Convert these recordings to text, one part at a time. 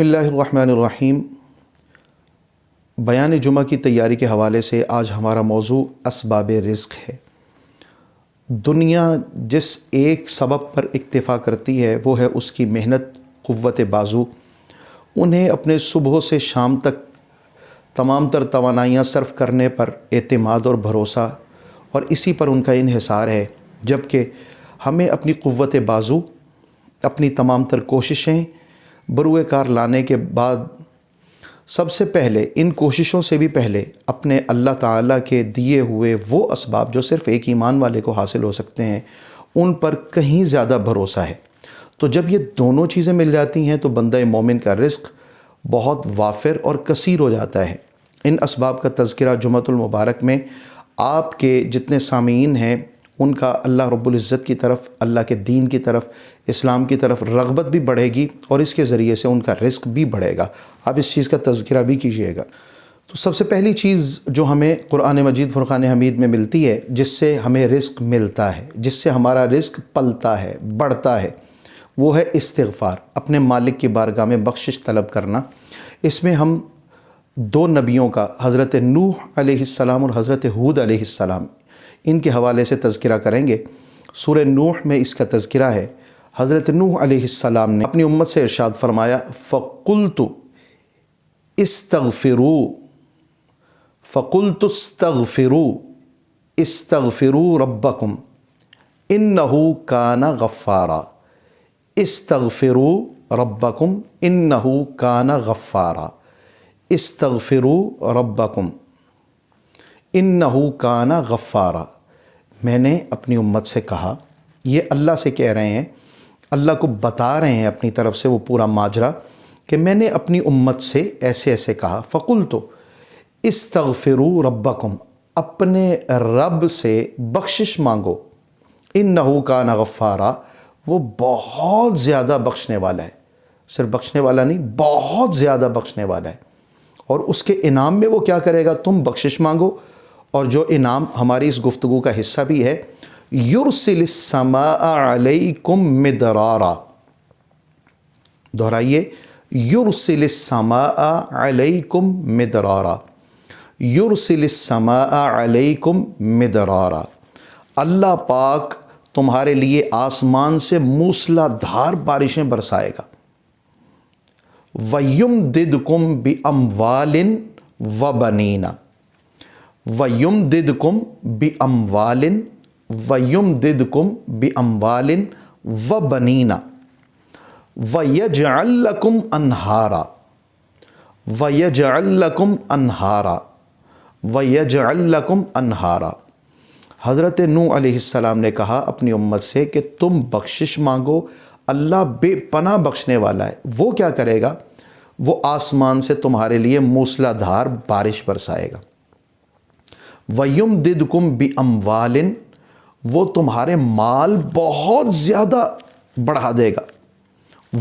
بسم اللہ الرحمن الرحیم۔ بیان جمعہ کی تیاری کے حوالے سے آج ہمارا موضوع اسباب رزق ہے۔ دنیا جس ایک سبب پر اکتفا کرتی ہے وہ ہے اس کی محنت، قوت بازو۔ انہیں اپنے صبح سے شام تک تمام تر توانائیاں صرف کرنے پر اعتماد اور بھروسہ اور اسی پر ان کا انحصار ہے، جبکہ ہمیں اپنی قوت بازو، اپنی تمام تر کوششیں بروئے کار لانے کے بعد سب سے پہلے، ان کوششوں سے بھی پہلے، اپنے اللہ تعالیٰ کے دیے ہوئے وہ اسباب جو صرف ایک ایمان والے کو حاصل ہو سکتے ہیں، ان پر کہیں زیادہ بھروسہ ہے۔ تو جب یہ دونوں چیزیں مل جاتی ہیں تو بندہ مومن کا رزق بہت وافر اور کثیر ہو جاتا ہے۔ ان اسباب کا تذکرہ جمعۃ المبارک میں آپ کے جتنے سامعین ہیں ان کا اللہ رب العزت کی طرف، اللہ کے دین کی طرف، اسلام کی طرف رغبت بھی بڑھے گی اور اس کے ذریعے سے ان کا رزق بھی بڑھے گا۔ آپ اس چیز کا تذکرہ بھی کیجئے گا۔ تو سب سے پہلی چیز جو ہمیں قرآن مجید فرقان حمید میں ملتی ہے، جس سے ہمیں رزق ملتا ہے، جس سے ہمارا رزق پلتا ہے، بڑھتا ہے، وہ ہے استغفار، اپنے مالک کی بارگاہ میں بخشش طلب کرنا۔ اس میں ہم دو نبیوں کا، حضرت نوح علیہ السلام اور حضرت ہود علیہ السلام، ان کے حوالے سے تذکرہ کریں گے۔ سورہ نوح میں اس کا تذکرہ ہے۔ حضرت نوح علیہ السلام نے اپنی امت سے ارشاد فرمایا، فَقُلْتُ اسْتَغْفِرُوا رَبَّكُمْ إِنَّهُ كَانَ غَفَّارًا۔ اسْتَغْفِرُوا رَبَّكُمْ إِنَّهُ كَانَ غَفَّارًا۔ اسْتَغْفِرُوا رَبَّكُمْ إِنَّهُ كَانَ غَفَّارًا۔ میں نے اپنی امت سے کہا، یہ اللہ سے کہہ رہے ہیں، اللہ کو بتا رہے ہیں اپنی طرف سے وہ پورا ماجرا کہ میں نے اپنی امت سے ایسے ایسے کہا۔ فَقُلْتُ اسْتَغْفِرُوا رَبَّكُمْ، اپنے رب سے بخشش مانگو، إِنَّهُ كَانَ غَفَّارًا، وہ بہت زیادہ بخشنے والا ہے۔ صرف بخشنے والا نہیں، بہت زیادہ بخشنے والا ہے۔ اور اس کے انعام میں وہ کیا کرے گا؟ تم بخشش مانگو، اور جو انعام ہماری اس گفتگو کا حصہ بھی ہے، یرسل السماء علیکم مدرارا۔ دہرائیے، یرسل السماء علیکم مدرارا، یرسل السماء علیکم مدرارا۔ اللہ پاک تمہارے لیے آسمان سے موسلا دھار بارشیں برسائے گا۔ وَيُمْدِدْكُمْ بِأَمْوَالٍ وَبَنِينَ، وَيُمْدِدْكُمْ بِأَمْوَالٍ وَيُمْدِدْكُمْ بِأَمْوَالٍ وَبَنِينَ وَيَجْعَلْ لَكُمْ أَنْهَارًا، وَيَجْعَلْ لَكُمْ أَنْهَارًا، وَيَجْعَلْ لَكُمْ أَنْهَارًا۔ حضرت نوح علیہ السلام نے کہا اپنی امت سے کہ تم بخشش مانگو، اللہ بے پناہ بخشنے والا ہے۔ وہ کیا کرے گا؟ وہ آسمان سے تمہارے لیے موسلا دھار بارش برسائے گا۔ وَيُمْدِدْكُمْ بِأَمْوَالٍ، وہ تمہارے مال بہت زیادہ بڑھا دے گا۔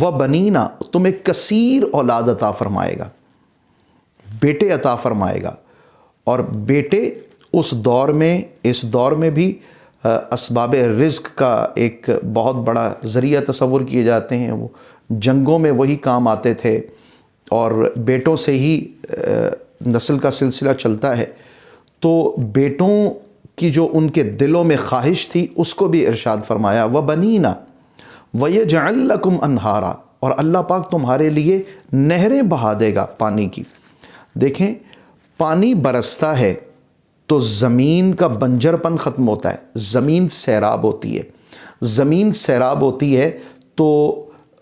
وَبَنِينَ، تمہیں کثیر اولاد عطا فرمائے گا، بیٹے عطا فرمائے گا۔ اور بیٹے اس دور میں بھی اسباب رزق کا ایک بہت بڑا ذریعہ تصور کیے جاتے ہیں۔ وہ جنگوں میں وہی کام آتے تھے اور بیٹوں سے ہی نسل کا سلسلہ چلتا ہے۔ تو بیٹوں کی جو ان کے دلوں میں خواہش تھی اس کو بھی ارشاد فرمایا، وَبَنِينَ وَيَجْعَلْ لَكُمْ أَنْهَارًا، اور اللہ پاک تمہارے لیے نہریں بہا دے گا پانی کی۔ دیکھیں، پانی برستا ہے تو زمین کا بنجر پن ختم ہوتا ہے، زمین سیراب ہوتی ہے۔ زمین سیراب ہوتی ہے تو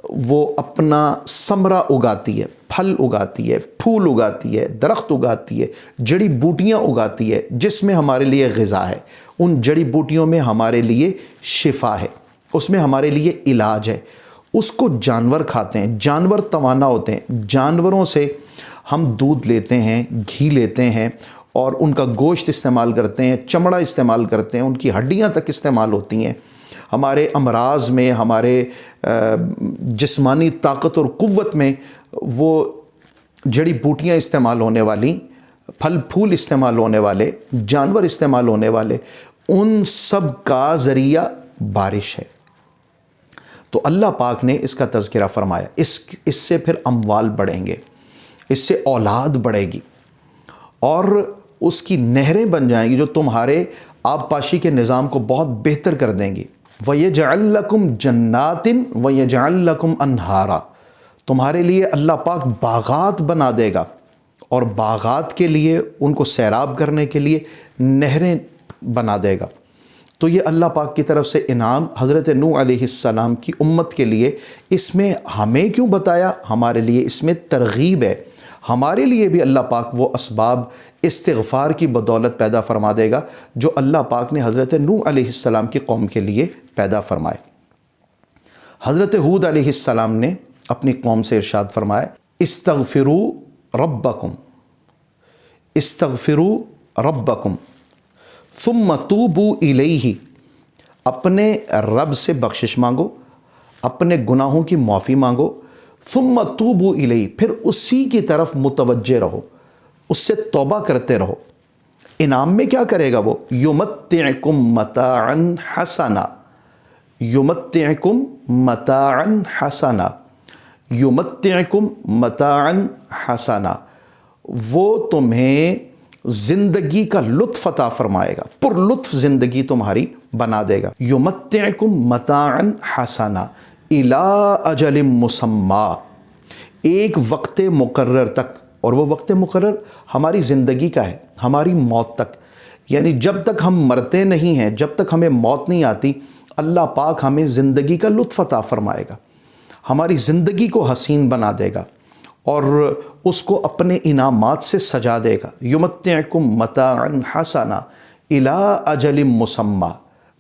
وہ اپنا ثمرہ اگاتی ہے، پھل اگاتی ہے، پھول اگاتی ہے، درخت اگاتی ہے، جڑی بوٹیاں اگاتی ہے، جس میں ہمارے لیے غذا ہے۔ ان جڑی بوٹیوں میں ہمارے لیے شفا ہے، اس میں ہمارے لیے علاج ہے۔ اس کو جانور کھاتے ہیں، جانور توانا ہوتے ہیں، جانوروں سے ہم دودھ لیتے ہیں، گھی لیتے ہیں اور ان کا گوشت استعمال کرتے ہیں، چمڑا استعمال کرتے ہیں، ان کی ہڈیاں تک استعمال ہوتی ہیں۔ ہمارے امراض میں، ہمارے جسمانی طاقت اور قوت میں وہ جڑی بوٹیاں استعمال ہونے والی، پھل پھول استعمال ہونے والے، جانور استعمال ہونے والے، ان سب کا ذریعہ بارش ہے۔ تو اللہ پاک نے اس کا تذکرہ فرمایا، اس سے پھر اموال بڑھیں گے، اس سے اولاد بڑھے گی اور اس کی نہریں بن جائیں گی جو تمہارے آب پاشی کے نظام کو بہت بہتر کر دیں گی۔ وَيَجْعَلْ لَكُمْ جَنَّاتٍ وَيَجْعَلْ لَكُمْ أَنْهَارًا، تمہارے لیے اللہ پاک باغات بنا دے گا، اور باغات کے لیے ان کو سیراب کرنے کے لیے نہریں بنا دے گا۔ تو یہ اللہ پاک کی طرف سے انعام حضرت نوح علیہ السلام کی امت کے لیے۔ اس میں ہمیں کیوں بتایا؟ ہمارے لیے اس میں ترغیب ہے، ہمارے لیے بھی اللہ پاک وہ اسباب استغفار کی بدولت پیدا فرما دے گا جو اللہ پاک نے حضرت نوح علیہ السلام کی قوم کے لیے پیدا فرمائے۔ حضرت ہود علیہ السلام نے اپنی قوم سے ارشاد فرمایا، استغفروا ربکم، استغفروا ربکم ثم توبوا الیہ، اپنے رب سے بخشش مانگو، اپنے گناہوں کی معافی مانگو، ثم توبوا الیہ، پھر اسی کی طرف متوجہ رہو، اس سے توبہ کرتے رہو۔ انعام میں کیا کرے گا وہ؟ یمتعکم متاعا حسنا، یمتعکم متاعا حسنا، یمتعکم متاعا حسنا، وہ تمہیں زندگی کا لطف عطا فرمائے گا، پر لطف زندگی تمہاری بنا دے گا۔ یمتعکم متاعا حسنا الی اجل مسمی، ایک وقت مقرر تک، اور وہ وقت مقرر ہماری زندگی کا ہے، ہماری موت تک، یعنی جب تک ہم مرتے نہیں ہیں، جب تک ہمیں موت نہیں آتی، اللہ پاک ہمیں زندگی کا لطف عطا فرمائے گا، ہماری زندگی کو حسین بنا دے گا اور اس کو اپنے انعامات سے سجا دے گا۔ یمتعکم متاعا حسنا الی اجل مسمی،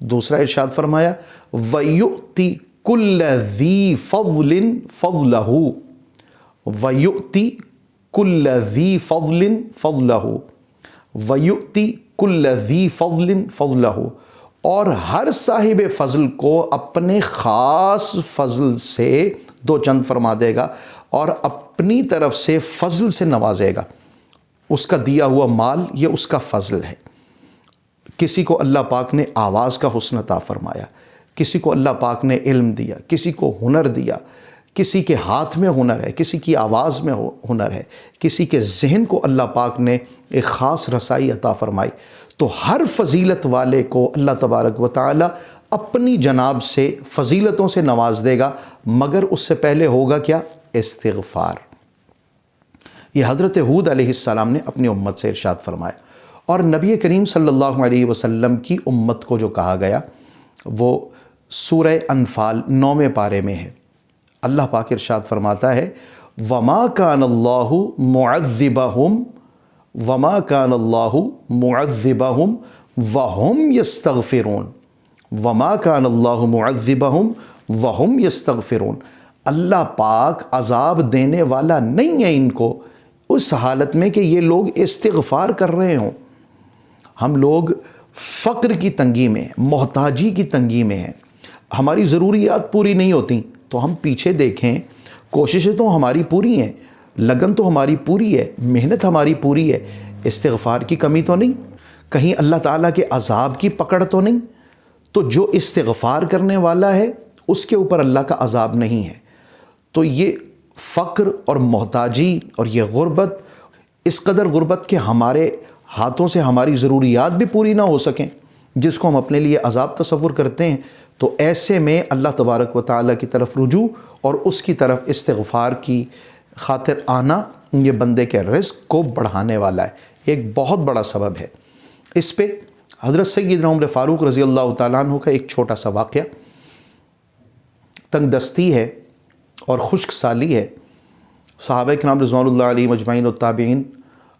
دوسرا ارشاد فرمایا وَيُؤْتِ كُلَّ ذِي فَضْلٍ فَضْلَهُ، وَيُؤْتِ كُلَّ ذِي فَضْلٍ فَضْلَهُ، وَيُؤْتِ كُلَّ ذِي فَضْلٍ فَضْلَهُ، اور ہر صاحب فضل کو اپنے خاص فضل سے دو چند فرما دے گا اور اپنی طرف سے فضل سے نوازے گا۔ اس کا دیا ہوا مال یہ اس کا فضل ہے۔ کسی کو اللہ پاک نے آواز کا حسن عطا فرمایا، کسی کو اللہ پاک نے علم دیا، کسی کو ہنر دیا، کسی کے ہاتھ میں ہنر ہے، کسی کی آواز میں ہنر ہے، کسی کے ذہن کو اللہ پاک نے ایک خاص رسائی عطا فرمائی۔ تو ہر فضیلت والے کو اللہ تبارک و تعالی اپنی جناب سے فضیلتوں سے نواز دے گا، مگر اس سے پہلے ہوگا کیا؟ استغفار۔ یہ حضرت ہود علیہ السلام نے اپنی امت سے ارشاد فرمایا، اور نبی کریم صلی اللہ علیہ وسلم کی امت کو جو کہا گیا وہ سورہ انفال 9ویں پارے میں ہے۔ اللہ پاک ارشاد فرماتا ہے وَمَا كَانَ اللَّهُ مُعَذِّبَهُمْ وَمَا كَانَ اللَّهُ مُعَذِّبَهُمْ وَهُمْ يَسْتَغْفِرُونَ، وَمَا كَانَ اللَّهُ مُعَذِّبَهُمْ وَهُمْ يَسْتَغْفِرُونَ، اللہ پاک عذاب دینے والا نہیں ہے ان کو اس حالت میں کہ یہ لوگ استغفار کر رہے ہوں۔ ہم لوگ فقر کی تنگی میں، محتاجی کی تنگی میں ہیں، ہماری ضروریات پوری نہیں ہوتی تو ہم پیچھے دیکھیں، کوششیں تو ہماری پوری ہیں، لگن تو ہماری پوری ہے، محنت ہماری پوری ہے، استغفار کی کمی تو نہیں، کہیں اللہ تعالیٰ کے عذاب کی پکڑ تو نہیں۔ تو جو استغفار کرنے والا ہے اس کے اوپر اللہ کا عذاب نہیں ہے۔ تو یہ فقر اور محتاجی اور یہ غربت، اس قدر غربت کہ ہمارے ہاتھوں سے ہماری ضروریات بھی پوری نہ ہو سکیں، جس کو ہم اپنے لیے عذاب تصور کرتے ہیں، تو ایسے میں اللہ تبارک و تعالیٰ کی طرف رجوع اور اس کی طرف استغفار کی خاطر آنا یہ بندے کے رزق کو بڑھانے والا ہے، ایک بہت بڑا سبب ہے۔ اس پہ حضرت سیدنا عمر فاروق رضی اللہ تعالیٰ عنہ کا ایک چھوٹا سا واقعہ، تنگ دستی ہے اور خشک سالی ہے۔ صحابہ کرام رضوان اللہ علیہ مجمعین و تابعین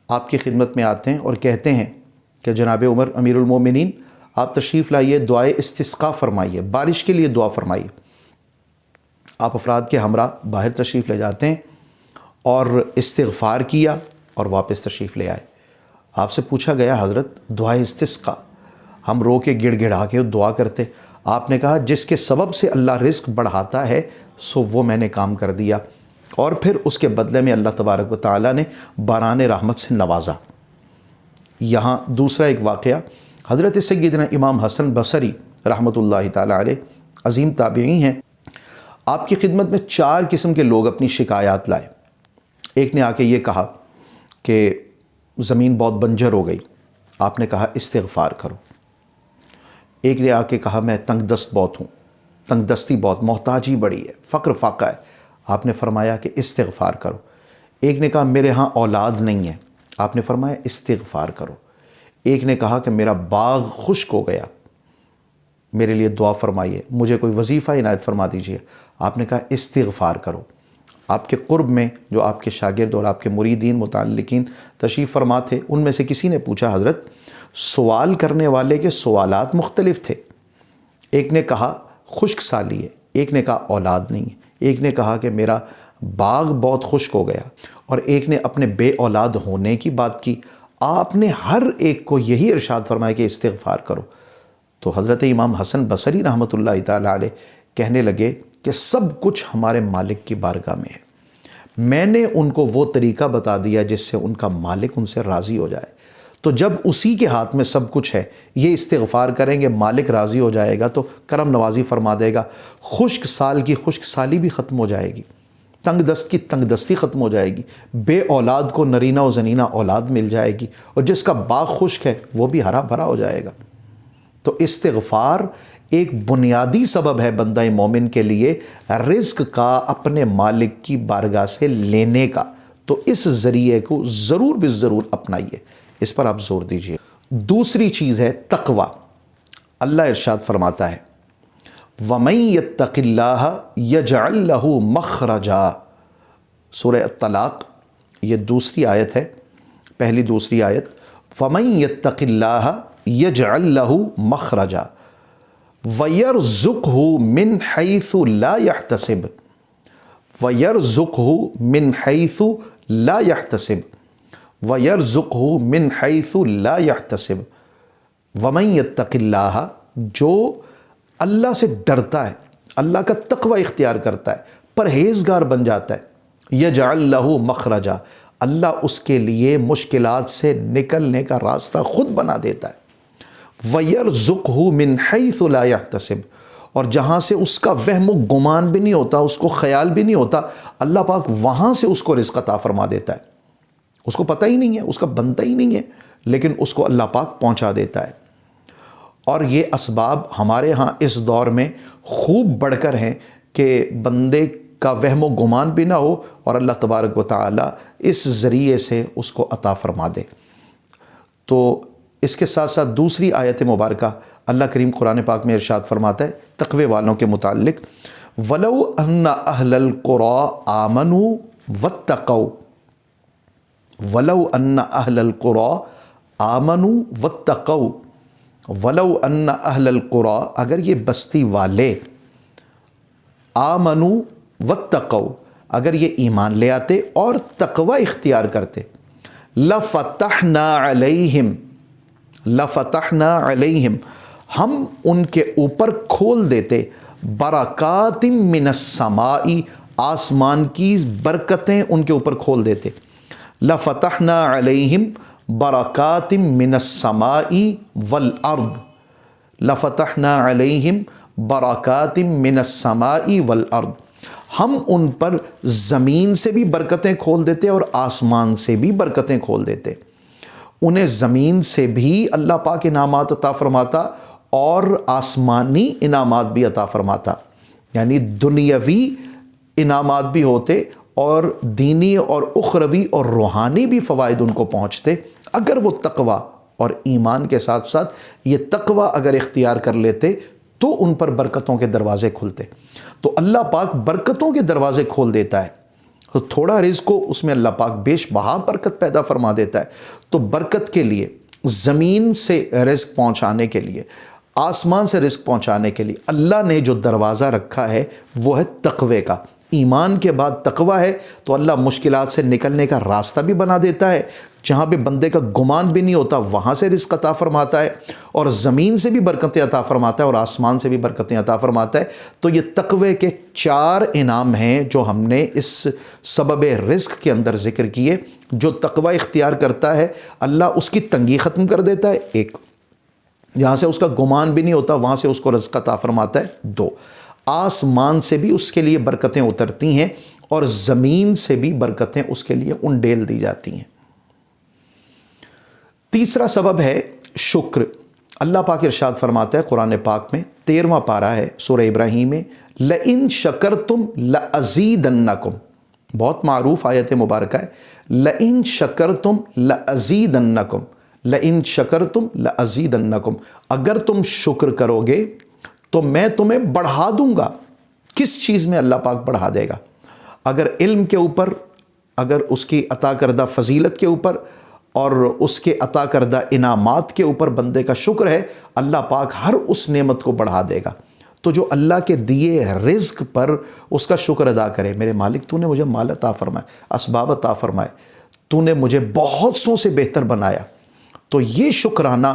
آپ کی خدمت میں آتے ہیں اور کہتے ہیں کہ جناب عمر امیر المومنین آپ تشریف لائیے، دعائے استسقاء فرمائیے، بارش کے لیے دعا فرمائیے۔ آپ افراد کے ہمراہ باہر تشریف لے جاتے ہیں اور استغفار کیا اور واپس تشریف لے آئے۔ آپ سے پوچھا گیا حضرت دعائے استسقاء، ہم رو کے گڑ گڑا کے دعا کرتے، آپ نے کہا جس کے سبب سے اللہ رزق بڑھاتا ہے سو وہ میں نے کام کر دیا، اور پھر اس کے بدلے میں اللہ تبارک و تعالیٰ نے باران رحمت سے نوازا۔ یہاں دوسرا ایک واقعہ، حضرت سیدنا امام حسن بصری رحمۃ اللہ تعالیٰ علیہ عظیم تابعی ہیں، آپ کی خدمت میں 4 قسم کے لوگ اپنی شکایات لائے۔ ایک نے آ کے یہ کہا کہ زمین بہت بنجر ہو گئی، آپ نے کہا استغفار کرو۔ ایک نے آ کے کہا میں تنگ دست بہت ہوں، تنگ دستی بہت، محتاجی بڑی ہے، فقر فاقہ ہے، آپ نے فرمایا کہ استغفار کرو۔ ایک نے کہا میرے ہاں اولاد نہیں ہے، آپ نے فرمایا استغفار کرو۔ ایک نے کہا کہ میرا باغ خشک ہو گیا، میرے لیے دعا فرمائیے، مجھے کوئی وظیفہ عنایت فرما دیجیے، آپ نے کہا استغفار کرو۔ آپ کے قرب میں جو آپ کے شاگرد اور آپ کے مریدین متعلقین تشریف فرما تھے، ان میں سے کسی نے پوچھا حضرت سوال کرنے والے کے سوالات مختلف تھے، ایک نے کہا خشک سالی ہے، ایک نے کہا اولاد نہیں ہے، ایک نے کہا کہ میرا باغ بہت خشک ہو گیا، اور ایک نے اپنے بے اولاد ہونے کی بات کی۔ آپ نے ہر ایک کو یہی ارشاد فرمایا کہ استغفار کرو۔ تو حضرت امام حسن بصری رحمۃ اللہ تعالیٰ علیہ کہنے لگے کہ سب کچھ ہمارے مالک کی بارگاہ میں ہے، میں نے ان کو وہ طریقہ بتا دیا جس سے ان کا مالک ان سے راضی ہو جائے۔ تو جب اسی کے ہاتھ میں سب کچھ ہے، یہ استغفار کریں گے، مالک راضی ہو جائے گا تو کرم نوازی فرما دے گا، خشک سال کی خشک سالی بھی ختم ہو جائے گی، تنگ دست کی تنگ دستی ختم ہو جائے گی، بے اولاد کو نرینہ و زنینہ اولاد مل جائے گی، اور جس کا باغ خشک ہے وہ بھی ہرا بھرا ہو جائے گا۔ تو استغفار ایک بنیادی سبب ہے بندہ مومن کے لیے رزق کا اپنے مالک کی بارگاہ سے لینے کا، تو اس ذریعے کو ضرور بالضرور اپنائیے، اس پر آپ زور دیجئے۔ دوسری چیز ہے تقوی۔ اللہ ارشاد فرماتا ہے وَمَن يَتَّقِ اللَّهَ يَجْعَل لَّهُ مَخْرَجًا، سورہ الطلاق، یہ دوسری آیت ہے، پہلی دوسری آیت، وَمَن يَتَّقِ اللَّهَ يَجْعَل لَّهُ مَخْرَجًا وَيَرْزُقْهُ مِنْ حَيْثُ لَا يَحْتَسِبُ، وَيَرْزُقْهُ مِنْ حَيْثُ لَا يَحْتَسِبُ، وَيَرْزُقْهُ مِنْ حَيْثُ لَا يَحْتَسِبُ۔ وَمَن يَتَّقِ اللَّهَ، جو اللہ سے ڈرتا ہے، اللہ کا تقوی اختیار کرتا ہے، پرہیزگار بن جاتا ہے، یجعل لہ مخرجا، اللہ اس کے لیے مشکلات سے نکلنے کا راستہ خود بنا دیتا ہے، وَيَرْزُقْهُ مِنْ حَيْثُ لَا يَحْتَسِبُ، اور جہاں سے اس کا وہم و گمان بھی نہیں ہوتا، اس کو خیال بھی نہیں ہوتا، اللہ پاک وہاں سے اس کو رزق عطا فرما دیتا ہے۔ اس کو پتہ ہی نہیں ہے، اس کا بنتا ہی نہیں ہے، لیکن اس کو اللہ پاک پہنچا دیتا ہے۔ اور یہ اسباب ہمارے ہاں اس دور میں خوب بڑھ کر ہیں کہ بندے کا وہم و گمان بھی نہ ہو اور اللہ تبارک و تعالی اس ذریعے سے اس کو عطا فرما دے۔ تو اس کے ساتھ ساتھ دوسری آیت مبارکہ اللہ کریم قرآن پاک میں ارشاد فرماتا ہے تقوی والوں کے متعلق، وَلَوْ أَنَّ أَهْلَ الْقُرَىٰ آمَنُوا وَاتَّقَوْا، وَلَوْ أَنَّ أَهْلَ الْقُرَىٰ آمَنُوا وَاتَّقَوْا، وَلَوْ أَنَّ أَهْلَ الْقُرَىٰ، اگر یہ بستی والے آمَنُوا وَاتَّقَوْا، اگر یہ ایمان لے آتے اور تقوی اختیار کرتے، لَفَتَحْنَا عَلَيْهِمْ، لَفَتَحْنَا عَلَيْهِمْ، ہم ان کے اوپر کھول دیتے، برکات من السماء، آسمان کی برکتیں ان کے اوپر کھول دیتے، لَفَتَحْنَا عَلَيْهِمْ برکات من السماء والارض، لَفَتَحْنَا عَلَيْهِمْ برکات من السماء والارض، ہم ان پر زمین سے بھی برکتیں کھول دیتے اور آسمان سے بھی برکتیں کھول دیتے، انہیں زمین سے بھی اللہ پاک انعامات عطا فرماتا اور آسمانی انعامات بھی عطا فرماتا، یعنی دنیاوی انعامات بھی ہوتے اور دینی اور اخروی اور روحانی بھی فوائد ان کو پہنچتے، اگر وہ تقوی اور ایمان کے ساتھ ساتھ یہ تقوی اگر اختیار کر لیتے تو ان پر برکتوں کے دروازے کھلتے۔ تو اللہ پاک برکتوں کے دروازے کھول دیتا ہے، تو تھوڑا رزق ہو اس میں اللہ پاک بیش بہا برکت پیدا فرما دیتا ہے۔ تو برکت کے لیے، زمین سے رزق پہنچانے کے لیے، آسمان سے رزق پہنچانے کے لیے اللہ نے جو دروازہ رکھا ہے وہ ہے تقوی کا۔ ایمان کے بعد تقوی ہے تو اللہ مشکلات سے نکلنے کا راستہ بھی بنا دیتا ہے، جہاں پہ بندے کا گمان بھی نہیں ہوتا وہاں سے رزق عطا فرماتا ہے، اور زمین سے بھی برکتیں عطا فرماتا ہے اور آسمان سے بھی برکتیں عطا فرماتا ہے۔ تو یہ تقوی کے 4 انعام ہیں جو ہم نے اس سبب رزق کے اندر ذکر کیے۔ جو تقوی اختیار کرتا ہے اللہ اس کی تنگی ختم کر دیتا ہے، 1، جہاں سے اس کا گمان بھی نہیں ہوتا وہاں سے اس کو رزق عطا فرماتا ہے، 2، آسمان سے بھی اس کے لیے برکتیں اترتی ہیں اور زمین سے بھی برکتیں اس کے لیے انڈیل دی جاتی ہیں۔ تیسرا سبب ہے شکر۔ اللہ پاک ارشاد فرماتا ہے قرآن پاک میں 13واں پارہ ہے سورہ ابراہیم میں، لَإِن شَكَرْتُمْ لَأَزِيدَنَّكُمْ، بہت معروف آیت مبارکہ ہے، لَإِن شَكَرْتُمْ لَأَزِيدَنَّكُمْ، لَإِن شَكَرْتُمْ لَأَزِيدَنَّكُمْ، اگر تم شکر کرو گے تو میں تمہیں بڑھا دوں گا۔ کس چیز میں اللہ پاک بڑھا دے گا؟ اگر علم کے اوپر، اگر اس کی عطا کردہ فضیلت کے اوپر اور اس کے عطا کردہ انعامات کے اوپر بندے کا شکر ہے، اللہ پاک ہر اس نعمت کو بڑھا دے گا۔ تو جو اللہ کے دیے رزق پر اس کا شکر ادا کرے، میرے مالک تو نے مجھے مال عطا فرمائے، اسباب عطا فرمائے، تو نے مجھے بہت سو سے بہتر بنایا، تو یہ شکرانہ،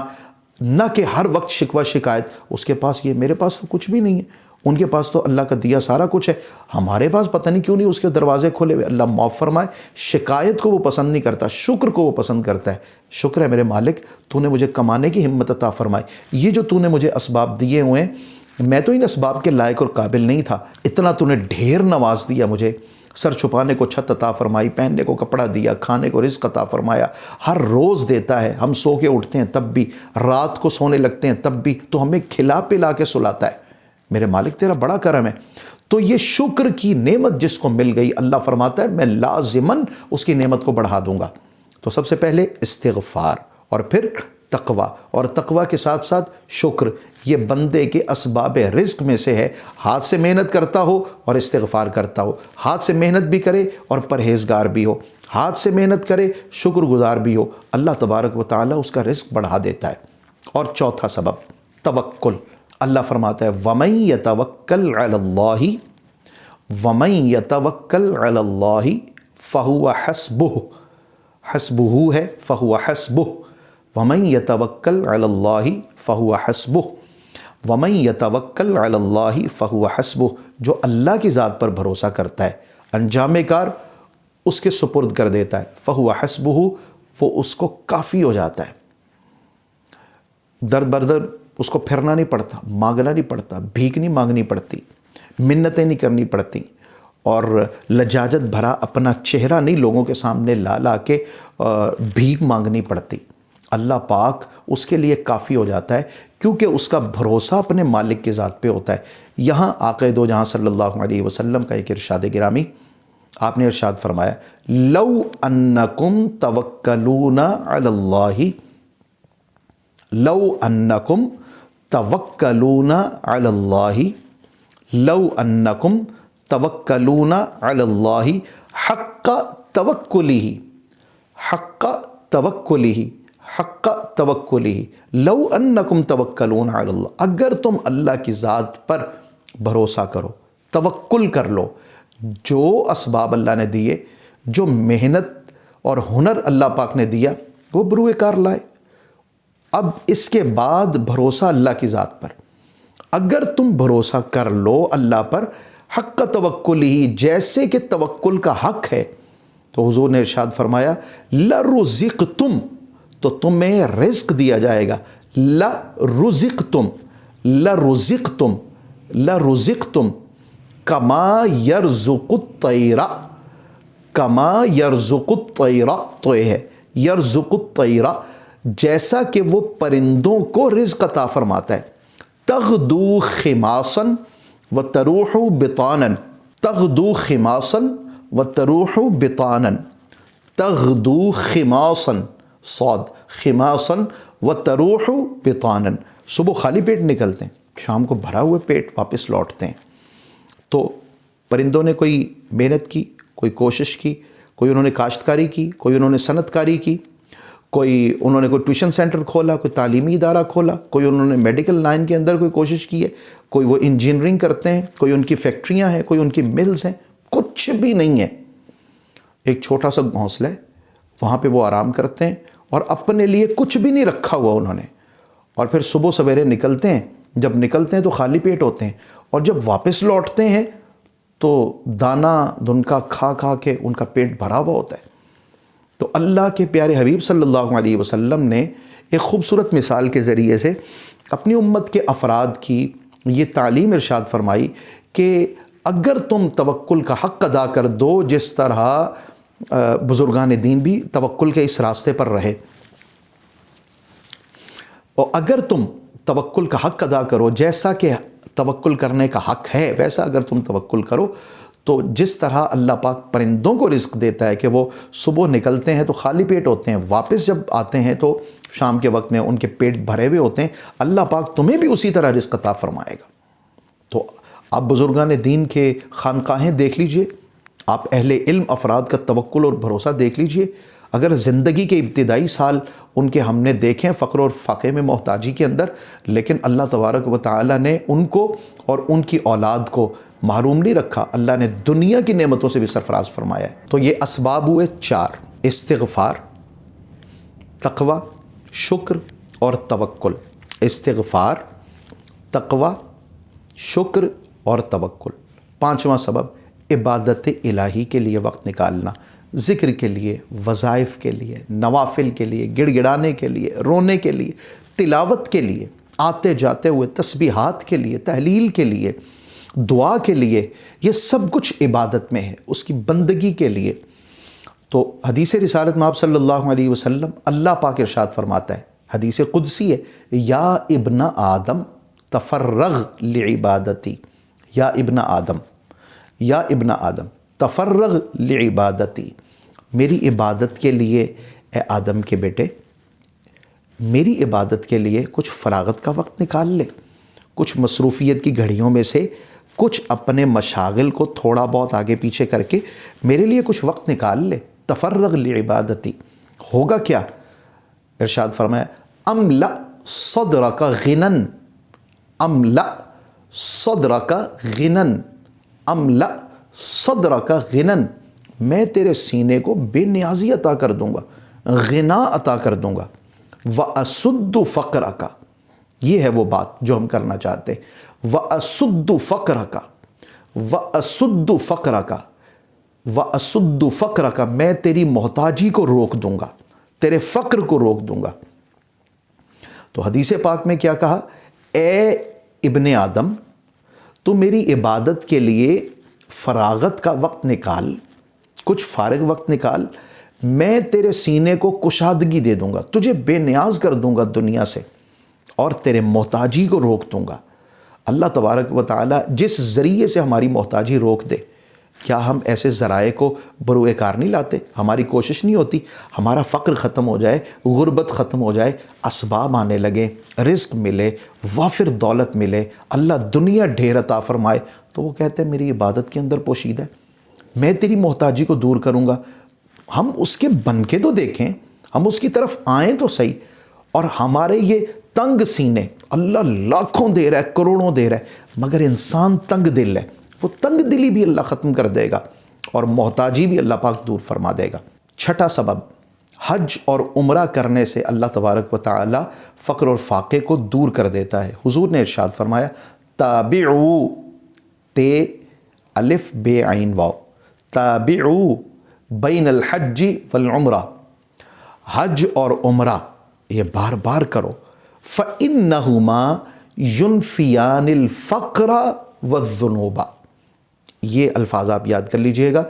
نہ کہ ہر وقت شکوہ شکایت، اس کے پاس یہ، میرے پاس تو کچھ بھی نہیں ہے، ان کے پاس تو اللہ کا دیا سارا کچھ ہے، ہمارے پاس پتہ نہیں کیوں نہیں اس کے دروازے کھولے ہوئے۔ اللہ معاف فرمائے، شکایت کو وہ پسند نہیں کرتا، شکر کو وہ پسند کرتا ہے۔ شکر ہے میرے مالک، تو نے مجھے کمانے کی ہمت عطا فرمائی، یہ جو تو نے مجھے اسباب دیے ہوئے ہیں، میں تو ان اسباب کے لائق اور قابل نہیں تھا، اتنا تو نے ڈھیر نواز دیا مجھے، سر چھپانے کو چھت عطا فرمائی، پہننے کو کپڑا دیا، کھانے کو رزق عطا فرمایا، ہر روز دیتا ہے، ہم سو کے اٹھتے ہیں تب بھی، رات کو سونے لگتے ہیں تب بھی تو ہمیں کھلا پلا کے سلاتا ہے۔ میرے مالک تیرا بڑا کرم ہے۔ تو یہ شکر کی نعمت جس کو مل گئی، اللہ فرماتا ہے میں لازماً اس کی نعمت کو بڑھا دوں گا۔ تو سب سے پہلے استغفار، اور پھر تقوی، اور تقوی کے ساتھ ساتھ شکر، یہ بندے کے اسباب رزق میں سے ہے۔ ہاتھ سے محنت کرتا ہو اور استغفار کرتا ہو، ہاتھ سے محنت بھی کرے اور پرہیزگار بھی ہو، ہاتھ سے محنت کرے شکر گزار بھی ہو، اللہ تبارک و تعالیٰ اس کا رزق بڑھا دیتا ہے۔ اور چوتھا سبب توکل۔ اللہ فرماتا ہے وَمَن يَتَوَكَّلْ عَلَى اللَّهِ وَمَن يَتَوَكَّلْ عَلَى اللَّهِ فَهُوَ حَسْبُهُ، حسبُهُ ہے فَهُوَ حَسْبُهُ، وَمَن يَتَوَكَّلْ عَلَى اللَّهِ فَهُوَ حَسْبُهُ، وَمَن يَتَوَكَّلْ عَلَى اللَّهِ فَهُوَ حَسْبُهُ، جو اللہ کی ذات پر بھروسہ کرتا ہے، انجام کار اس کے سپرد کر دیتا ہے، فَهُوَ حَسْبُهُ، وہ اس کو کافی ہو جاتا ہے۔ درد بردر اس کو پھرنا نہیں پڑتا، مانگنا نہیں پڑتا، بھیک نہیں مانگنی پڑتی، منتیں نہیں کرنی پڑتی، اور لجاجت بھرا اپنا چہرہ نہیں لوگوں کے سامنے لا لا کے بھیک مانگنی پڑتی۔ اللہ پاک اس کے لیے کافی ہو جاتا ہے، کیونکہ اس کا بھروسہ اپنے مالک کی ذات پہ ہوتا ہے۔ یہاں آقا دو جہاں صلی اللہ علیہ وسلم کا ایک ارشاد گرامی، آپ نے ارشاد فرمایا لو انکم توکلون علی اللہ، لو انکم توکلون علی اللہ، لو انکم توکلون علی اللہ حق توکلہ، حق توکلہ، حق توکلہ، لو انکم توکلون علی اللہ، اگر تم اللہ کی ذات پر بھروسہ کرو، توکل کر لو، جو اسباب اللہ نے دیے، جو محنت اور ہنر اللہ پاک نے دیا، وہ بروئے کار لائے۔ اب اس کے بعد بھروسہ اللہ کی ذات پر، اگر تم بھروسہ کر لو اللہ پر حق توکل ہی، جیسے کہ توکل کا حق ہے، تو حضور نے ارشاد فرمایا لرزقتم، تو تمہیں رزق دیا جائے گا، لرزقتم، لرزقتم، لرزقتم کما یرزق الطیر، کما یرزق الطیر، تو یہ ہے یرزق الطیر، جیسا کہ وہ پرندوں کو رزق عطا فرماتا ہے، تغدو خماصا وتروح بطانا، تغدو خماصا وتروح بطانا، تغدو خماصا، صاد، خماصا وتروح بطانا، صبح خالی پیٹ نکلتے ہیں، شام کو بھرا ہوئے پیٹ واپس لوٹتے ہیں۔ تو پرندوں نے کوئی محنت کی، کوئی کوشش کی، کوئی انہوں نے کاشتکاری کی، کوئی انہوں نے صنعت کاری کی، کوئی انہوں نے کوئی ٹیوشن سینٹر کھولا، کوئی تعلیمی ادارہ کھولا، کوئی انہوں نے میڈیکل لائن کے اندر کوئی کوشش کی ہے، کوئی وہ انجینئرنگ کرتے ہیں، کوئی ان کی فیکٹریاں ہیں، کوئی ان کی ملز ہیں، کچھ بھی نہیں ہے، ایک چھوٹا سا گھونسلہ ہے، وہاں پہ وہ آرام کرتے ہیں، اور اپنے لیے کچھ بھی نہیں رکھا ہوا انہوں نے، اور پھر صبح سویرے نکلتے ہیں، جب نکلتے ہیں تو خالی پیٹ ہوتے ہیں، اور جب واپس لوٹتے ہیں تو دانہ ان کا کھا کھا کے ان کا پیٹ بھرا ہوا ہوتا ہے۔ تو اللہ کے پیارے حبیب صلی اللہ علیہ وسلم نے ایک خوبصورت مثال کے ذریعے سے اپنی امت کے افراد کی یہ تعلیم ارشاد فرمائی کہ اگر تم توکل کا حق ادا کر دو جس طرح بزرگان دین بھی توکل کے اس راستے پر رہے، اور اگر تم توکل کا حق ادا کرو جیسا کہ توکل کرنے کا حق ہے ویسا اگر تم توکل کرو، تو جس طرح اللہ پاک پرندوں کو رزق دیتا ہے کہ وہ صبح نکلتے ہیں تو خالی پیٹ ہوتے ہیں، واپس جب آتے ہیں تو شام کے وقت میں ان کے پیٹ بھرے ہوئے ہوتے ہیں، اللہ پاک تمہیں بھی اسی طرح رزق عطا فرمائے گا۔ تو آپ بزرگان دین کے خانقاہیں دیکھ لیجئے، آپ اہل علم افراد کا توکل اور بھروسہ دیکھ لیجئے۔ اگر زندگی کے ابتدائی سال ان کے ہم نے دیکھیں فقر اور فاقے میں محتاجی کے اندر، لیکن اللہ تبارک و تعالی نے ان کو اور ان کی اولاد کو محروم نہیں رکھا، اللہ نے دنیا کی نعمتوں سے بھی سرفراز فرمایا ہے۔ تو یہ اسباب ہوئے 4: استغفار، تقوی، شکر اور توکل۔ استغفار، تقوی، شکر اور توکل۔ 5واں سبب عبادت الہی کے لیے وقت نکالنا، ذکر کے لیے، وظائف کے لیے، نوافل کے لیے، گڑ گڑانے کے لیے، رونے کے لیے، تلاوت کے لیے، آتے جاتے ہوئے تسبیحات کے لیے، تحلیل کے لیے، دعا کے لیے، یہ سب کچھ عبادت میں ہے، اس کی بندگی کے لیے۔ تو حدیث رسالت میں آپ صلی اللہ علیہ وسلم اللہ پاک ارشاد فرماتا ہے، حدیث قدسی ہے، یا ابن آدم تفرغ لعبادتی، یا ابن آدم، یا ابن آدم تفرغ لعبادتی، میری عبادت کے لیے اے آدم کے بیٹے، میری عبادت کے لیے کچھ فراغت کا وقت نکال لے، کچھ مصروفیت کی گھڑیوں میں سے کچھ اپنے مشاغل کو تھوڑا بہت آگے پیچھے کر کے میرے لیے کچھ وقت نکال لے۔ تفرغ لعبادتی، ہوگا کیا؟ ارشاد فرمایا، املأ صدرک غنن، املأ صدرک غنن، املأ صدرک غنن، میں تیرے سینے کو بے نیازی عطا کر دوں گا، غنا عطا کر دوں گا۔ وَأَسُدُّ فَقْرَكَ، یہ ہے وہ بات جو ہم کرنا چاہتے ہیں۔ وَأَسُدُّ فَقْرَكَ، وَأَسُدُّ فَقْرَكَ، وَأَسُدُّ فَقْرَكَ، میں تیری محتاجی کو روک دوں گا، تیرے فقر کو روک دوں گا۔ تو حدیث پاک میں کیا کہا؟ اے ابن آدم، تو میری عبادت کے لیے فراغت کا وقت نکال، کچھ فارغ وقت نکال، میں تیرے سینے کو کشادگی دے دوں گا، تجھے بے نیاز کر دوں گا دنیا سے، اور تیرے محتاجی کو روک دوں گا۔ اللہ تبارک و تعالی جس ذریعے سے ہماری محتاجی روک دے، کیا ہم ایسے ذرائع کو بروئے کار نہیں لاتے؟ ہماری کوشش نہیں ہوتی ہمارا فقر ختم ہو جائے، غربت ختم ہو جائے، اسباب آنے لگے، رزق ملے، وافر دولت ملے، اللہ دنیا ڈھیر عطا فرمائے، تو وہ کہتے ہیں میری عبادت کے اندر پوشیدہ ہے، میں تیری محتاجی کو دور کروں گا۔ ہم اس کے بن کے تو دیکھیں، ہم اس کی طرف آئیں تو صحیح، اور ہمارے یہ تنگ سینے، اللہ لاکھوں دے رہا ہے، کروڑوں دے رہا ہے، مگر انسان تنگ دل ہے، وہ تنگ دلی بھی اللہ ختم کر دے گا اور محتاجی بھی اللہ پاک دور فرما دے گا۔ 6واں سبب، حج اور عمرہ کرنے سے اللہ تبارک و تعالی فقر اور فاقے کو دور کر دیتا ہے۔ حضور نے ارشاد فرمایا، تابعو، تے الف بے عین واو، تابعو بین الحج والعمرہ، حج اور عمرہ یہ بار بار کرو، فَإِنَّهُمَا يُنْفِيَانِ الْفَقْرَ وَالذُّنُوبَ، یہ الفاظ آپ یاد کر لیجئے گا،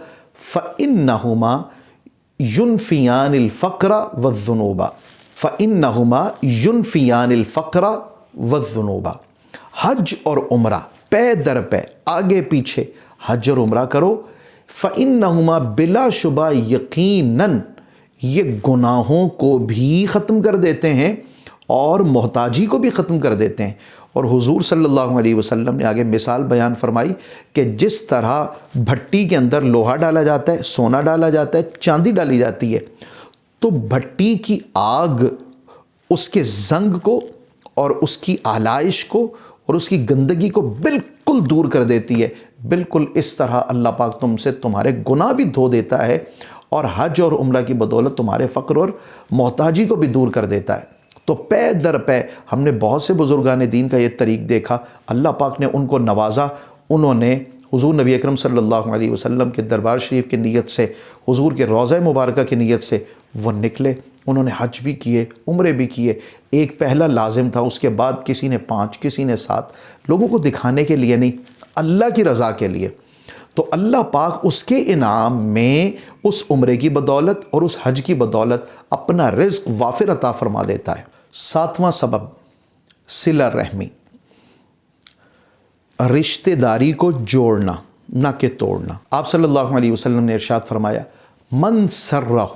فَإِنَّهُمَا يُنْفِيَانِ الْفَقْرَ وَالذُّنُوبَ، فَإِنَّهُمَا يُنْفِيَانِ الْفَقْرَ وَالذُّنُوبَ۔ حج اور عمرہ پے در پے، آگے پیچھے حج اور عمرہ کرو، فَإِنَّهُمَا بلا شبہ یقیناً یہ گناہوں کو بھی ختم کر دیتے ہیں اور محتاجی کو بھی ختم کر دیتے ہیں۔ اور حضور صلی اللہ علیہ وسلم نے آگے مثال بیان فرمائی کہ جس طرح بھٹی کے اندر لوہا ڈالا جاتا ہے، سونا ڈالا جاتا ہے، چاندی ڈالی جاتی ہے، تو بھٹی کی آگ اس کے زنگ کو اور اس کی آلائش کو اور اس کی گندگی کو بالکل دور کر دیتی ہے۔ بالکل اس طرح اللہ پاک تم سے تمہارے گناہ بھی دھو دیتا ہے اور حج اور عمرہ کی بدولت تمہارے فقر اور محتاجی کو بھی دور کر دیتا ہے۔ تو پے در پے ہم نے بہت سے بزرگان دین کا یہ طریق دیکھا، اللہ پاک نے ان کو نوازا، انہوں نے حضور نبی اکرم صلی اللہ علیہ وسلم کے دربار شریف کی نیت سے، حضور کے روضہ مبارکہ کی نیت سے وہ نکلے، انہوں نے حج بھی کیے، عمرے بھی کیے۔ ایک پہلا لازم تھا، اس کے بعد کسی نے 5، کسی نے 7، لوگوں کو دکھانے کے لیے نہیں، اللہ کی رضا کے لیے، تو اللہ پاک اس کے انعام میں اس عمرے کی بدولت اور اس حج کی بدولت اپنا رزق وافر عطا فرما دیتا ہے۔ 7واں سبب صلہ رحمی، رشتہ داری کو جوڑنا نہ کہ توڑنا۔ آپ صلی اللہ علیہ وسلم نے ارشاد فرمایا من سرہ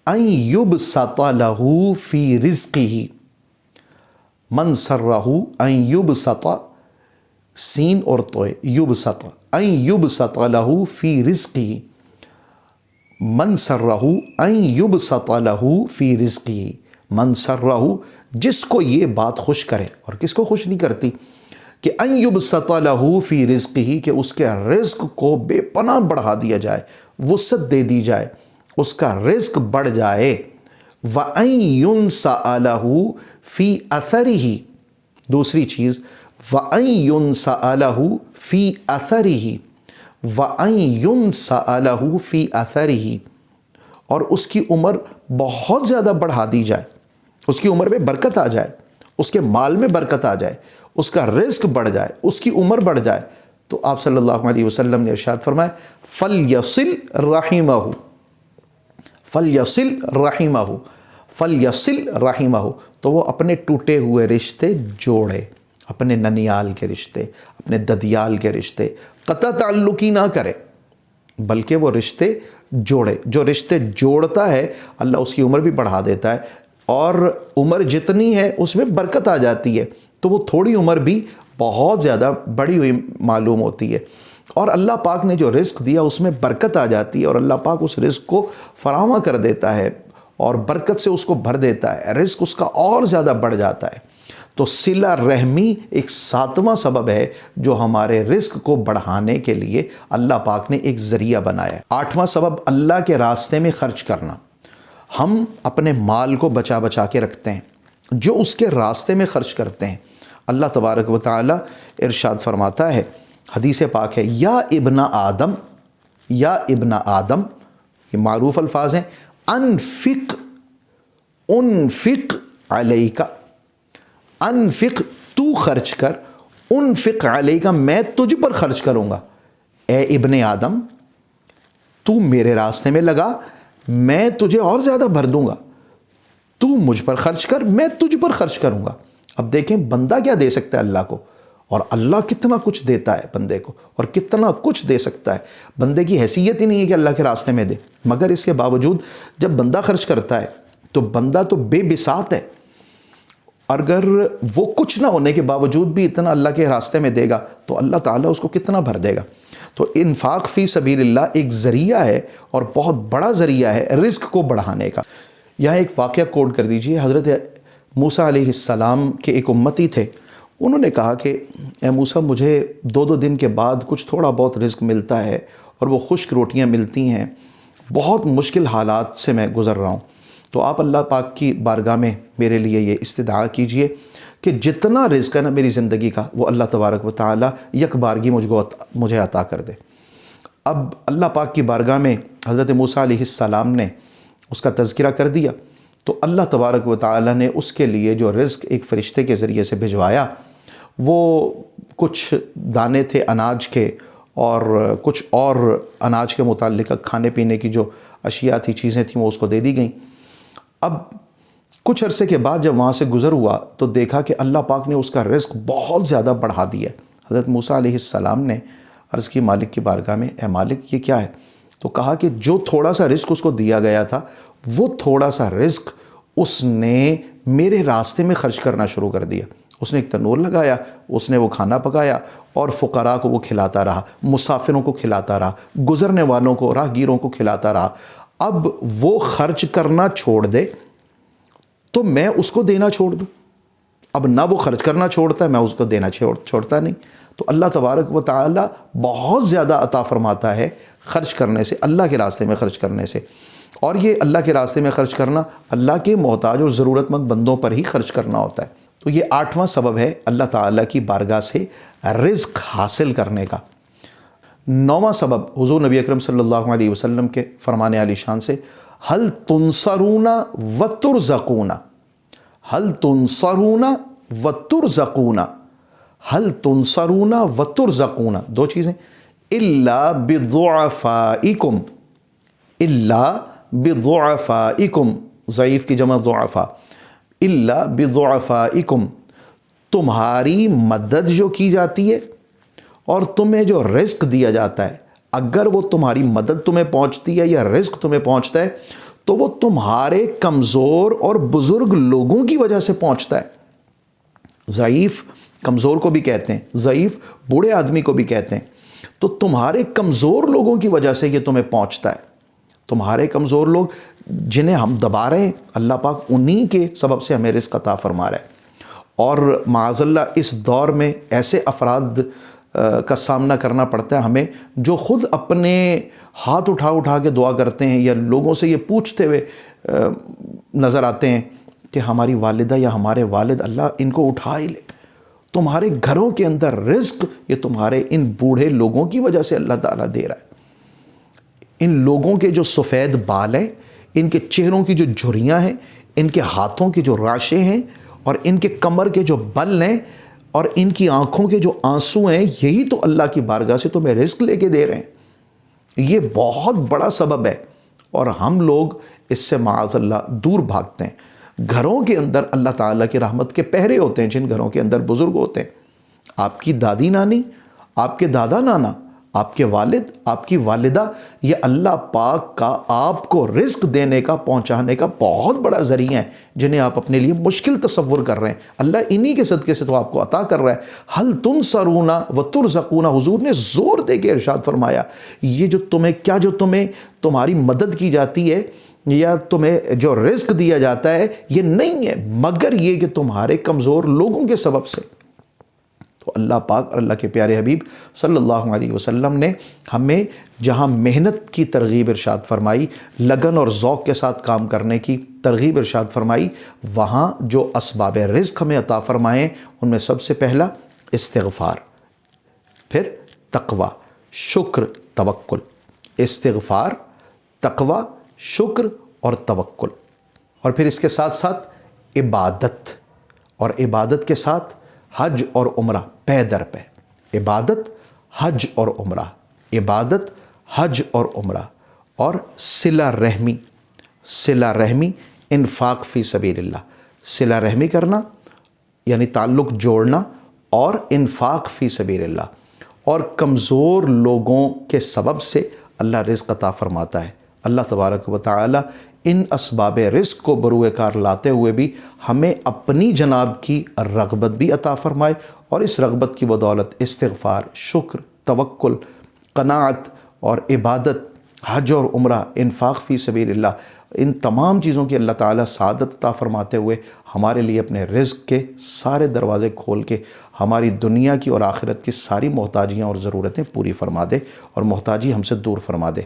ان یبسط لہ فی رزقہ، من سرہ ان یبسط، سین اور توئے، یبسط، ان یبسط لہ فی رزقہ، من سرہ ان یبسط لہ فی رزقہ، من سرہ، جس کو یہ بات خوش کرے، اور کس کو خوش نہیں کرتی، کہ ان یبسط لہ فی رزقہ، کہ اس کے رزق کو بے پناہ بڑھا دیا جائے، وسعت دے دی جائے، اس کا رزق بڑھ جائے، وَأَن يُنْسَأَ لَهُ فِي أَثَرِهِ، دوسری چیز وَأَن يُنْسَأَ لَهُ فِي أَثَرِهِ، وَأَن يُنْسَأَ لَهُ فِي أَثَرِهِ، اور اس کی عمر بہت زیادہ بڑھا دی جائے، اس کی عمر میں برکت آ جائے، اس کے مال میں برکت آ جائے، اس کا رزق بڑھ جائے، اس کی عمر بڑھ جائے، تو آپ صلی اللہ علیہ وسلم نے ارشاد فرمایا فَلْيَصِلْ رَحِمَهُ، فَلْيَصِلْ رَحِمَهُ، فَلْيَصِلْ رَحِمَهُ، تو وہ اپنے ٹوٹے ہوئے رشتے جوڑے، اپنے ننیال کے رشتے، اپنے ددیال کے رشتے قطع تعلقی نہ کرے، بلکہ وہ رشتے جوڑے۔ جو رشتے جوڑتا ہے اللہ اس کی عمر بھی بڑھا دیتا ہے، اور عمر جتنی ہے اس میں برکت آ جاتی ہے، تو وہ تھوڑی عمر بھی بہت زیادہ بڑی ہوئی معلوم ہوتی ہے، اور اللہ پاک نے جو رزق دیا اس میں برکت آ جاتی ہے، اور اللہ پاک اس رزق کو فراہم کر دیتا ہے اور برکت سے اس کو بھر دیتا ہے، رزق اس کا اور زیادہ بڑھ جاتا ہے۔ تو صلہ رحمی ایک 7واں سبب ہے جو ہمارے رزق کو بڑھانے کے لیے اللہ پاک نے ایک ذریعہ بنایا ہے۔ 8واں سبب اللہ کے راستے میں خرچ کرنا۔ ہم اپنے مال کو بچا بچا کے رکھتے ہیں، جو اس کے راستے میں خرچ کرتے ہیں، اللہ تبارک و تعالی ارشاد فرماتا ہے، حدیث پاک ہے، یا ابن آدم، یا ابن آدم، یہ معروف الفاظ ہیں، انفق علیکا، انفق تو خرچ کر، انفق علیکا میں تجھ پر خرچ کروں گا، اے ابن آدم تو میرے راستے میں لگا، میں تجھے اور زیادہ بھر دوں گا، تو مجھ پر خرچ کر، میں تجھ پر خرچ کروں گا۔ اب دیکھیں بندہ کیا دے سکتا ہے اللہ کو، اور اللہ کتنا کچھ دیتا ہے بندے کو، اور کتنا کچھ دے سکتا ہے۔ بندے کی حیثیت ہی نہیں ہے کہ اللہ کے راستے میں دے، مگر اس کے باوجود جب بندہ خرچ کرتا ہے تو بندہ تو بے بساط ہے، اگر وہ کچھ نہ ہونے کے باوجود بھی اتنا اللہ کے راستے میں دے گا تو اللہ تعالیٰ اس کو کتنا بھر دے گا۔ تو انفاق فی سبیل اللہ ایک ذریعہ ہے، اور بہت بڑا ذریعہ ہے رزق کو بڑھانے کا۔ یہاں ایک واقعہ کوٹ کر دیجئے، حضرت موسیٰ علیہ السلام کے ایک امتی تھے، انہوں نے کہا کہ اے موسیٰ مجھے 2 دن کے بعد کچھ تھوڑا بہت رزق ملتا ہے، اور وہ خشک روٹیاں ملتی ہیں، بہت مشکل حالات سے میں گزر رہا ہوں، تو آپ اللہ پاک کی بارگاہ میں میرے لیے یہ استدعا کیجئے کہ جتنا رزق ہے نا میری زندگی کا وہ اللہ تبارک و تعالیٰ یک بارگی مجھے عطا کر دے۔ اب اللہ پاک کی بارگاہ میں حضرت موسیٰ علیہ السلام نے اس کا تذکرہ کر دیا، تو اللہ تبارک و تعالیٰ نے اس کے لیے جو رزق ایک فرشتے کے ذریعے سے بھجوایا، وہ کچھ دانے تھے اناج کے، اور کچھ اور اناج کے متعلق کھانے پینے کی جو اشیاء تھی، چیزیں تھیں، وہ اس کو دے دی گئیں۔ اب کچھ عرصے کے بعد جب وہاں سے گزر ہوا تو دیکھا کہ اللہ پاک نے اس کا رزق بہت زیادہ بڑھا دیا۔ حضرت موسیٰ علیہ السلام نے عرض کی مالک کی بارگاہ میں، اے مالک یہ کیا ہے؟ تو کہا کہ جو تھوڑا سا رزق اس کو دیا گیا تھا، وہ تھوڑا سا رزق اس نے میرے راستے میں خرچ کرنا شروع کر دیا۔ اس نے ایک تنور لگایا، اس نے وہ کھانا پکایا، اور فقراء کو وہ کھلاتا رہا، مسافروں کو کھلاتا رہا، گزرنے والوں کو، راہگیروں کو کھلاتا رہا۔ اب وہ خرچ کرنا چھوڑ دے تو میں اس کو دینا چھوڑ دوں؟ اب نہ وہ خرچ کرنا چھوڑتا ہے، میں اس کو دینا چھوڑتا نہیں۔ تو اللہ تبارک و تعالی بہت زیادہ عطا فرماتا ہے خرچ کرنے سے، اللہ کے راستے میں خرچ کرنے سے، اور یہ اللہ کے راستے میں خرچ کرنا اللہ کے محتاج اور ضرورت مند بندوں پر ہی خرچ کرنا ہوتا ہے۔ تو یہ 8واں سبب ہے اللہ تعالیٰ کی بارگاہ سے رزق حاصل کرنے کا۔ 9واں سبب حضور نبی اکرم صلی اللہ علیہ وسلم کے فرمان عالی شان سے، ہل تنصرون وترزقون، ہل تنصرون وترزقون، حل تنصرون و ترزقون، دو چیزیں، الا بضعفائکم، الا بضعفائکم، ضعیف کی جمع ضعفاء، الا بضعفائکم، تمہاری مدد جو کی جاتی ہے اور تمہیں جو رزق دیا جاتا ہے، اگر وہ تمہاری مدد تمہیں پہنچتی ہے یا رزق تمہیں پہنچتا ہے تو وہ تمہارے کمزور اور بزرگ لوگوں کی وجہ سے پہنچتا ہے۔ ضعیف کمزور کو بھی کہتے ہیں، ضعیف بوڑھے آدمی کو بھی کہتے ہیں، تو تمہارے کمزور لوگوں کی وجہ سے یہ تمہیں پہنچتا ہے۔ تمہارے کمزور لوگ جنہیں ہم دبا رہے ہیں، اللہ پاک انہی کے سبب سے ہمیں رزق عطا فرما رہا ہے۔ اور معاذ اللہ اس دور میں ایسے افراد کا سامنا کرنا پڑتا ہے ہمیں، جو خود اپنے ہاتھ اٹھا کے دعا کرتے ہیں یا لوگوں سے یہ پوچھتے ہوئے نظر آتے ہیں کہ ہماری والدہ یا ہمارے والد اللہ ان کو اٹھا ہی لے۔ تمہارے گھروں کے اندر رزق یہ تمہارے ان بوڑھے لوگوں کی وجہ سے اللہ تعالیٰ دے رہا ہے۔ ان لوگوں کے جو سفید بال ہیں، ان کے چہروں کی جو جھریاں ہیں، ان کے ہاتھوں کی جو راشیں ہیں، اور ان کے کمر کے جو بل ہیں، اور ان کی آنکھوں کے جو آنسو ہیں، یہی تو اللہ کی بارگاہ سے تمہیں رزق لے کے دے رہے ہیں۔ یہ بہت بڑا سبب ہے، اور ہم لوگ اس سے معاذ اللہ دور بھاگتے ہیں۔ گھروں کے اندر اللہ تعالیٰ کی رحمت کے پہرے ہوتے ہیں، جن گھروں کے اندر بزرگ ہوتے ہیں، آپ کی دادی نانی، آپ کے دادا نانا، آپ کے والد، آپ کی والدہ، یہ اللہ پاک کا آپ کو رزق دینے کا، پہنچانے کا بہت بڑا ذریعہ ہے، جنہیں آپ اپنے لیے مشکل تصور کر رہے ہیں۔ اللہ انہی کے صدقے سے تو آپ کو عطا کر رہا ہے۔ حل تنصرون و ترزقون، حضور نے زور دے کے ارشاد فرمایا، یہ جو تمہیں تمہاری مدد کی جاتی ہے یا تمہیں جو رزق دیا جاتا ہے، یہ نہیں ہے مگر یہ کہ تمہارے کمزور لوگوں کے سبب سے۔ تو اللہ پاک اور اللہ کے پیارے حبیب صلی اللہ علیہ وسلم نے ہمیں جہاں محنت کی ترغیب ارشاد فرمائی، لگن اور ذوق کے ساتھ کام کرنے کی ترغیب ارشاد فرمائی، وہاں جو اسباب رزق ہمیں عطا فرمائے ان میں سب سے پہلا استغفار، پھر تقوی، شکر، توکل۔ استغفار، تقوی، شکر اور توکل، اور پھر اس کے ساتھ ساتھ عبادت، اور عبادت کے ساتھ حج اور عمرہ پے در پے۔ عبادت، حج اور عمرہ، عبادت، حج اور عمرہ، اور صلہ رحمی، صلہ رحمی، انفاق فی سبیل اللہ، صلہ رحمی کرنا یعنی تعلق جوڑنا، اور انفاق فی سبیل اللہ، اور کمزور لوگوں کے سبب سے اللہ رزق عطا فرماتا ہے۔ اللہ تبارک و تعالی ان اسباب رزق کو بروئے کار لاتے ہوئے بھی ہمیں اپنی جناب کی رغبت بھی عطا فرمائے، اور اس رغبت کی بدولت استغفار، شکر، توکل، قناعت اور عبادت، حج اور عمرہ، انفاق فی سبیل اللہ، ان تمام چیزوں کی اللہ تعالیٰ سعادت عطا فرماتے ہوئے ہمارے لیے اپنے رزق کے سارے دروازے کھول کے ہماری دنیا کی اور آخرت کی ساری محتاجیاں اور ضرورتیں پوری فرما دے، اور محتاجی ہم سے دور فرما دے۔